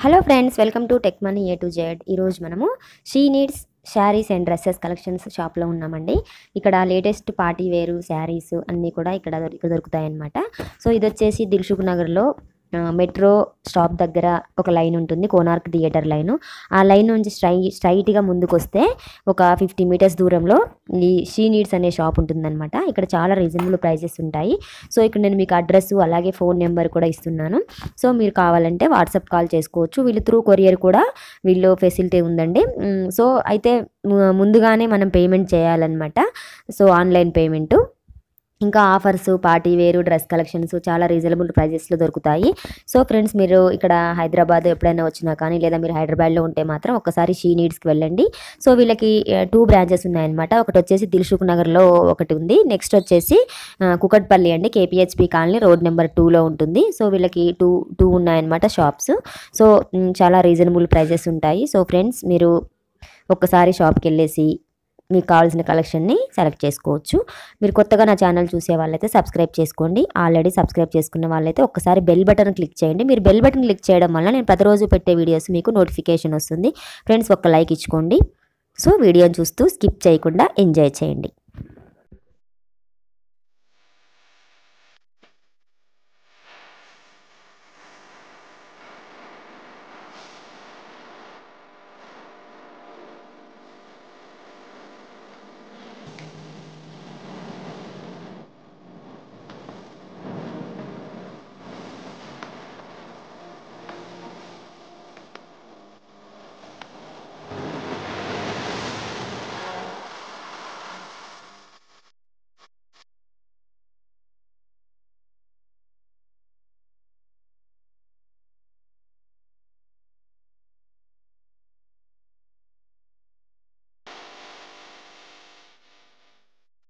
Hello friends, welcome to tech money A to Z. ఈరోజు మనము she needs saris and dresses collections షాప్లో ఉన్నామండి. ఇక్కడ లేటెస్ట్ పార్టీ వేరు శారీస్ అన్నీ కూడా ఇక్కడ దొరుకుతాయి అన్నమాట. సో ఇది వచ్చేసి దిల్సుఖ్ నగర్లో మెట్రో స్టాప్ దగ్గర ఒక లైన్ ఉంటుంది, కోనార్క్ థియేటర్ లైను. ఆ లైన్ నుంచి స్ట్రైట్గా ముందుకు వస్తే ఒక 50 మీటర్స్ దూరంలో ఈ షీ నీడ్స్ అనే షాప్ ఉంటుందన్నమాట. ఇక్కడ చాలా రీజనబుల్ ప్రైజెస్ ఉంటాయి. సో ఇక్కడ నేను మీకు అడ్రస్ అలాగే ఫోన్ నెంబర్ కూడా ఇస్తున్నాను. సో మీరు కావాలంటే వాట్సాప్ కాల్ చేసుకోవచ్చు. వీళ్ళు త్రూ కొరియర్ కూడా వీళ్ళు ఫెసిలిటీ ఉందండి. సో అయితే ముందుగానే మనం పేమెంట్ చేయాలన్నమాట. So online payment. ఇంకా ఆఫర్స్, పార్టీ వేరు, డ్రెస్ కలెక్షన్స్ చాలా రీజనబుల్ ప్రైజెస్లో దొరుకుతాయి. సో ఫ్రెండ్స్, మీరు ఇక్కడ హైదరాబాద్ ఎప్పుడైనా వచ్చినా కానీ లేదా మీరు హైదరాబాద్లో ఉంటే మాత్రం ఒకసారి షీ నీడ్స్కి వెళ్ళండి. సో వీళ్ళకి 2 బ్రాంచెస్ ఉన్నాయన్నమాట. ఒకటి వచ్చేసి దిల్సుఖ్ నగర్లో ఒకటి ఉంది. నెక్స్ట్ వచ్చేసి కుకట్పల్లి అండి, కేపీహెచ్పి కాలనీ రోడ్ నెంబర్ 2లో ఉంటుంది. సో వీళ్ళకి టూ ఉన్నాయన్నమాట షాప్స్. సో చాలా రీజనబుల్ ప్రైజెస్ ఉంటాయి. సో ఫ్రెండ్స్, మీరు ఒక్కసారి షాప్కి వెళ్ళేసి మీకు కావాల్సిన కలెక్షన్ని సెలెక్ట్ చేసుకోవచ్చు. మీరు కొత్తగా నా ఛానల్ చూసే వాళ్ళైతే సబ్స్క్రైబ్ చేసుకోండి. ఆల్రెడీ సబ్స్క్రైబ్ చేసుకున్న వాళ్ళైతే ఒక్కసారి బెల్ బటన్ క్లిక్ చేయండి. మీరు బెల్ బటన్ క్లిక్ చేయడం వల్ల నేను ప్రతిరోజు పెట్టే వీడియోస్ మీకు నోటిఫికేషన్ వస్తుంది. ఫ్రెండ్స్, ఒక్క లైక్ ఇచ్చుకోండి. సో వీడియోని చూస్తూ స్కిప్ చేయకుండా ఎంజాయ్ చేయండి.